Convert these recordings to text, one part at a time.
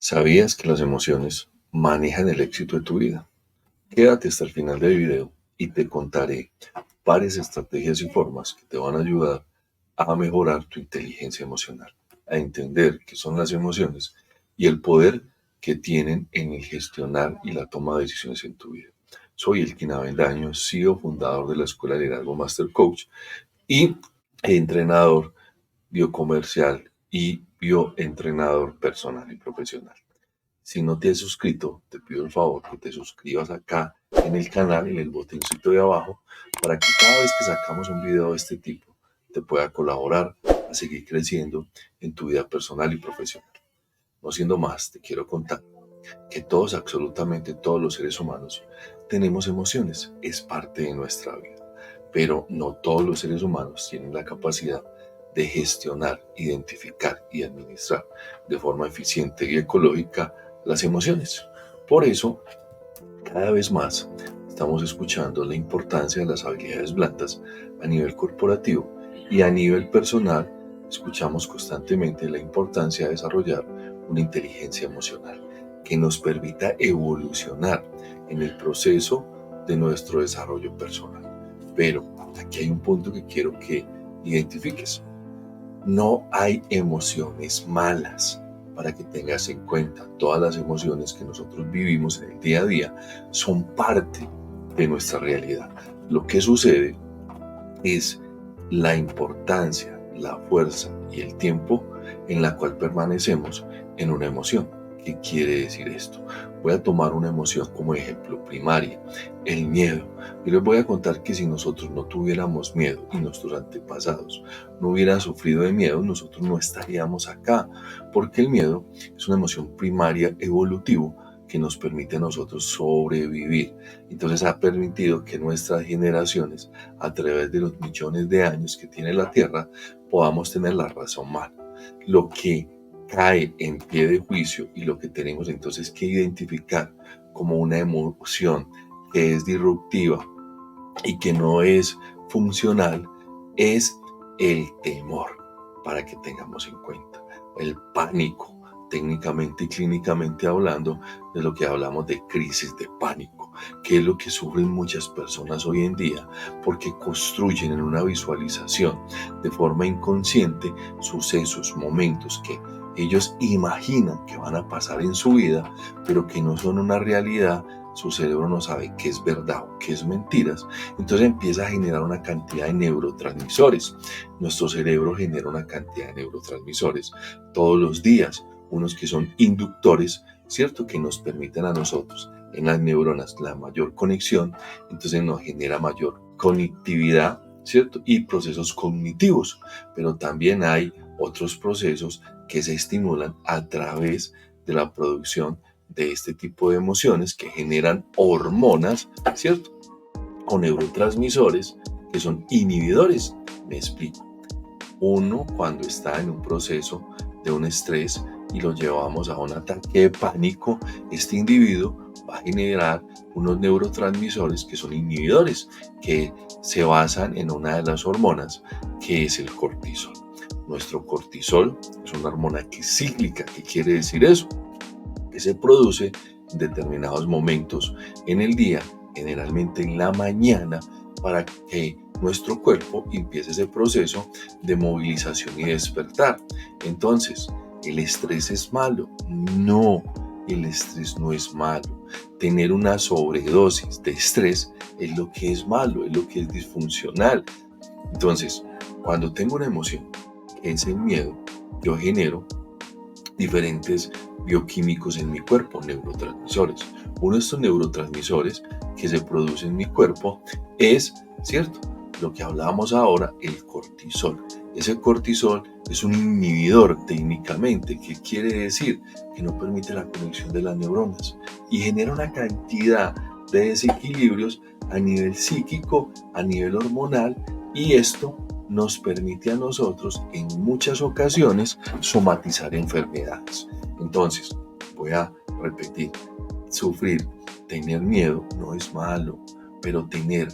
¿Sabías que las emociones manejan el éxito de tu vida? Quédate hasta el final del video y te contaré varias estrategias y formas que te van a ayudar a mejorar tu inteligencia emocional, a entender qué son las emociones y el poder que tienen en el gestionar y la toma de decisiones en tu vida. Soy Elkin Avendaño, CEO fundador de la Escuela de Liderazgo Master Coach y entrenador biocomercial y bioentrenador personal y profesional. Si no te has suscrito, te pido el favor que te suscribas acá en el canal, en el botoncito de abajo, para que cada vez que sacamos un video de este tipo, te pueda colaborar a seguir creciendo en tu vida personal y profesional. No siendo más, te quiero contar que todos, absolutamente todos los seres humanos, tenemos emociones, es parte de nuestra vida, pero no todos los seres humanos tienen la capacidad de gestionar, identificar y administrar de forma eficiente y ecológica las emociones. Por eso, cada vez más estamos escuchando la importancia de las habilidades blandas a nivel corporativo y a nivel personal. Escuchamos constantemente la importancia de desarrollar una inteligencia emocional que nos permita evolucionar en el proceso de nuestro desarrollo personal. Pero aquí hay un punto que quiero que identifiques. No hay emociones malas. Para que tengas en cuenta, todas las emociones que nosotros vivimos en el día a día son parte de nuestra realidad. Lo que sucede es la importancia, la fuerza y el tiempo en la cual permanecemos en una emoción. ¿Qué quiere decir esto? Voy a tomar una emoción como ejemplo primaria, el miedo. Y les voy a contar que si nosotros no tuviéramos miedo y nuestros antepasados no hubieran sufrido de miedo, nosotros no estaríamos acá, porque el miedo es una emoción primaria evolutivo que nos permite a nosotros sobrevivir. Entonces ha permitido que nuestras generaciones, a través de los millones de años que tiene la Tierra, podamos tener la razón mal. Lo que cae en pie de juicio y lo que tenemos entonces que identificar como una emoción que es disruptiva y que no es funcional es el temor, para que tengamos en cuenta. El pánico, técnicamente y clínicamente hablando, de lo que hablamos de crisis de pánico, que es lo que sufren muchas personas hoy en día, porque construyen en una visualización de forma inconsciente sucesos, momentos que ellos imaginan que van a pasar en su vida, pero que no son una realidad. Su cerebro no sabe qué es verdad o qué es mentiras, entonces empieza a generar una cantidad de neurotransmisores. Nuestro cerebro genera una cantidad de neurotransmisores todos los días, unos que son inductores, ¿cierto? Que nos permiten a nosotros en las neuronas la mayor conexión, entonces nos genera mayor conectividad, ¿cierto? Y procesos cognitivos, pero también hay otros procesos que se estimulan a través de la producción de este tipo de emociones que generan hormonas, ¿cierto? O neurotransmisores que son inhibidores. Me explico. Uno, cuando está en un proceso de un estrés y lo llevamos a un ataque de pánico, este individuo va a generar unos neurotransmisores que son inhibidores, que se basan en una de las hormonas, que es el cortisol. Nuestro cortisol es una hormona que es cíclica. ¿Qué quiere decir eso? Que se produce en determinados momentos en el día, generalmente en la mañana, para que nuestro cuerpo empiece ese proceso de movilización y despertar. Entonces, ¿el estrés es malo? No, el estrés no es malo. Tener una sobredosis de estrés es lo que es malo, es lo que es disfuncional. Entonces, cuando tengo una emoción, que es el miedo, yo genero diferentes bioquímicos en mi cuerpo, neurotransmisores. Uno de estos neurotransmisores que se produce en mi cuerpo es, ¿cierto? Lo que hablábamos ahora, el cortisol. Ese cortisol es un inhibidor técnicamente. ¿Qué quiere decir? Que no permite la conexión de las neuronas y genera una cantidad de desequilibrios a nivel psíquico, a nivel hormonal, y esto nos permite a nosotros en muchas ocasiones somatizar enfermedades. Entonces, voy a repetir, sufrir, tener miedo no es malo, pero tener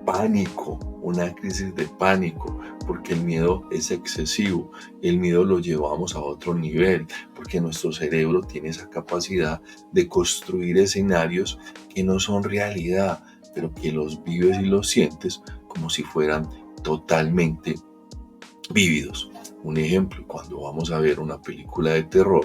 pánico una crisis de pánico, porque el miedo es excesivo, el miedo lo llevamos a otro nivel, porque nuestro cerebro tiene esa capacidad de construir escenarios que no son realidad, pero que los vives y los sientes como si fueran totalmente vívidos. Un ejemplo, cuando vamos a ver una película de terror,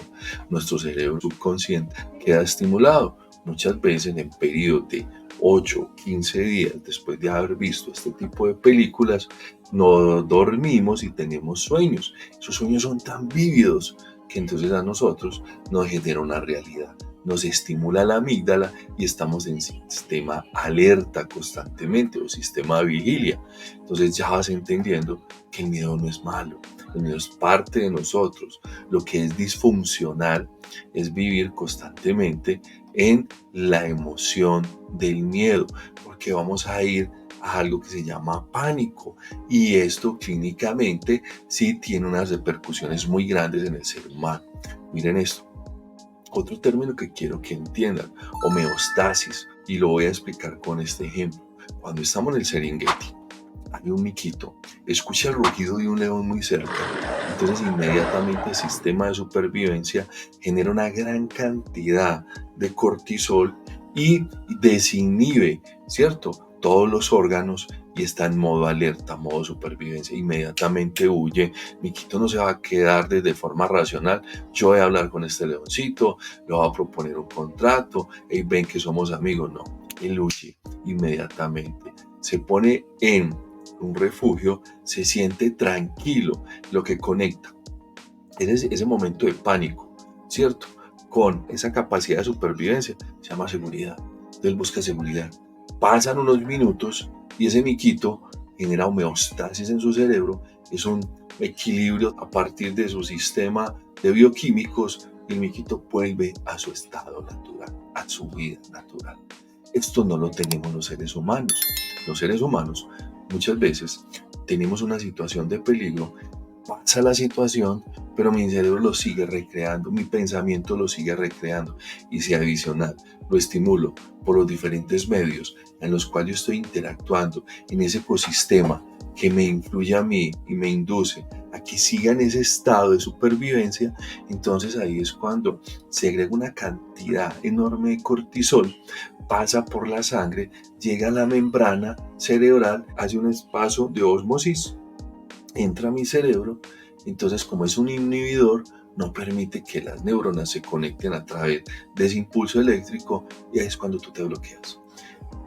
nuestro cerebro subconsciente queda estimulado. Muchas veces en periodos de 8 o 15 días después de haber visto este tipo de películas, no dormimos y tenemos sueños. Esos sueños son tan vívidos que entonces a nosotros nos genera una realidad. Nos estimula la amígdala y estamos en sistema alerta constantemente o sistema vigilia. Entonces ya vas entendiendo que el miedo no es malo, el miedo es parte de nosotros. Lo que es disfuncional es vivir constantemente en la emoción del miedo, porque vamos a ir a algo que se llama pánico, y esto clínicamente sí tiene unas repercusiones muy grandes en el ser humano. Miren esto, otro término que quiero que entiendan, homeostasis, y lo voy a explicar con este ejemplo. Cuando estamos en el Serengeti, hay un miquito, escucha el rugido de un león muy cerca, entonces inmediatamente el sistema de supervivencia genera una gran cantidad de cortisol y desinhibe, ¿cierto?, todos los órganos y está en modo alerta, modo supervivencia, inmediatamente huye. Miquito no se va a quedar de forma racional, yo voy a hablar con este leoncito, le voy a proponer un contrato, y ven que somos amigos, no, él huye inmediatamente, se pone en un refugio, se siente tranquilo, lo que conecta ese momento de pánico, ¿cierto?, con esa capacidad de supervivencia, se llama seguridad. Entonces busca seguridad. Pasan unos minutos y ese miquito genera homeostasis en su cerebro, es un equilibrio a partir de su sistema de bioquímicos, y el miquito vuelve a su estado natural, a su vida natural. Esto no lo tenemos los seres humanos. Los seres humanos muchas veces tenemos una situación de peligro, pasa la situación, pero mi cerebro lo sigue recreando, mi pensamiento lo sigue recreando, y si adicional lo estimulo por los diferentes medios en los cuales yo estoy interactuando en ese ecosistema que me influye a mí y me induce a que siga en ese estado de supervivencia, entonces ahí es cuando se agrega una cantidad enorme de cortisol, pasa por la sangre, llega a la membrana cerebral, hace un espacio de ósmosis, entra a mi cerebro, entonces como es un inhibidor, no permite que las neuronas se conecten a través de ese impulso eléctrico, y ahí es cuando tú te bloqueas.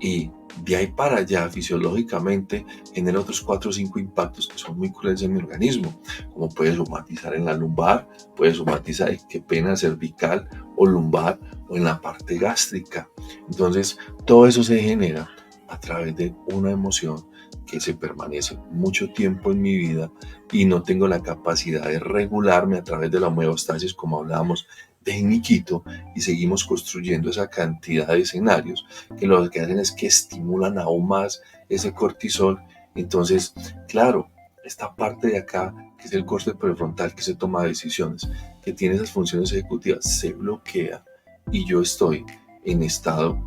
Y de ahí para allá, fisiológicamente, genera otros 4 o 5 impactos que son muy crueles en mi organismo, como puede somatizar en la lumbar, puede somatizar, qué pena, cervical o lumbar, o en la parte gástrica. Entonces, todo eso se genera a través de una emoción que se permanece mucho tiempo en mi vida, y no tengo la capacidad de regularme a través de la homeostasis, como hablábamos de miquito, y seguimos construyendo esa cantidad de escenarios que lo que hacen es que estimulan aún más ese cortisol. Entonces, claro, esta parte de acá, que es el córtex prefrontal, que se toma decisiones, que tiene esas funciones ejecutivas, se bloquea, y yo estoy en estado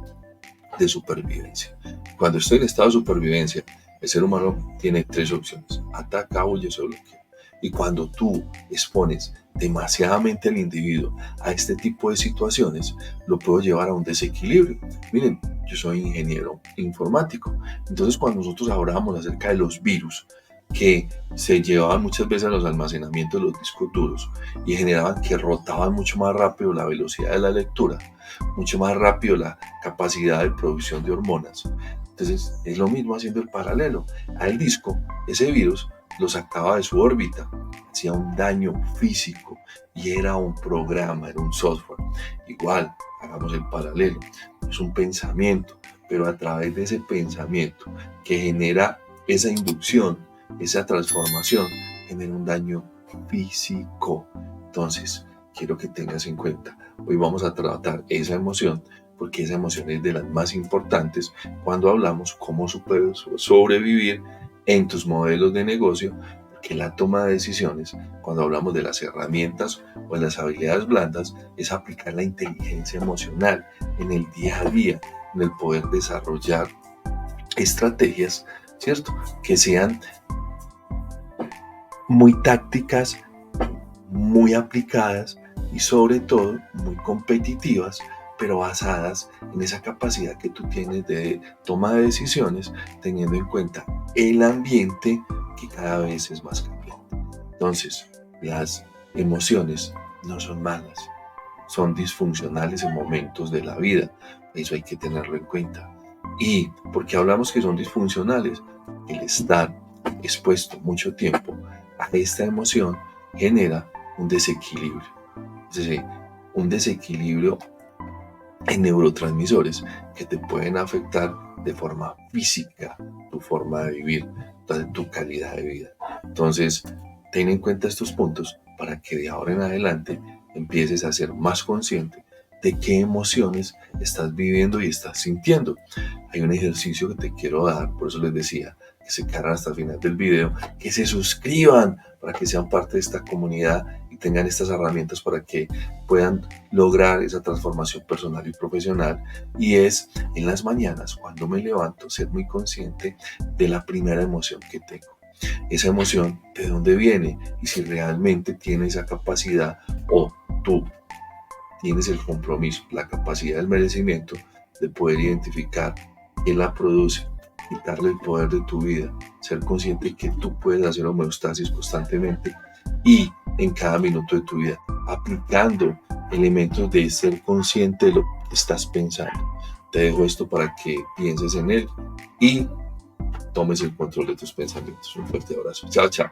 de supervivencia. Cuando estoy en estado de supervivencia, el ser humano tiene 3 opciones: ataca, huye, se bloquea. Y cuando tú expones demasiadamente al individuo a este tipo de situaciones, lo puedo llevar a un desequilibrio. Miren, yo soy ingeniero informático, entonces cuando nosotros hablábamos acerca de los virus que se llevaban muchas veces a los almacenamientos de los discos duros y generaban que rotaban mucho más rápido la velocidad de la lectura, mucho más rápido la capacidad de producción de hormonas. Entonces es lo mismo haciendo el paralelo. Al disco, ese virus lo sacaba de su órbita, hacía un daño físico, y era un programa, era un software. Igual, hagamos el paralelo, es un pensamiento, pero a través de ese pensamiento que genera esa inducción, esa transformación, genera un daño físico. Entonces, quiero que tengas en cuenta, hoy vamos a tratar esa emoción, porque esa emoción es de las más importantes cuando hablamos cómo sobrevivir en tus modelos de negocio, porque la toma de decisiones, cuando hablamos de las herramientas o de las habilidades blandas, es aplicar la inteligencia emocional en el día a día, en el poder desarrollar estrategias ¿cierto? Que sean muy tácticas, muy aplicadas y sobre todo muy competitivas, pero basadas en esa capacidad que tú tienes de toma de decisiones, teniendo en cuenta el ambiente que cada vez es más cambiante. Entonces, las emociones no son malas, son disfuncionales en momentos de la vida. Eso hay que tenerlo en cuenta. ¿Y por qué hablamos que son disfuncionales? El estar expuesto mucho tiempo a esta emoción genera un desequilibrio. Es decir, un desequilibrio en neurotransmisores que te pueden afectar de forma física tu forma de vivir, tu calidad de vida. Entonces, ten en cuenta estos puntos para que de ahora en adelante empieces a ser más consciente de qué emociones estás viviendo y estás sintiendo. Hay un ejercicio que te quiero dar, por eso les decía que se quedaran hasta el final del video, que se suscriban para que sean parte de esta comunidad y tengan estas herramientas para que puedan lograr esa transformación personal y profesional. Y es en las mañanas, cuando me levanto, ser muy consciente de la primera emoción que tengo. Esa emoción, de dónde viene y si realmente tiene esa capacidad o tú tienes el compromiso, la capacidad, el merecimiento de poder identificar quién la produce, quitarle el poder de tu vida, ser consciente que tú puedes hacer homeostasis constantemente y en cada minuto de tu vida, aplicando elementos de ser consciente de lo que estás pensando. Te dejo esto para que pienses en él y tomes el control de tus pensamientos. Un fuerte abrazo. Chao, chao.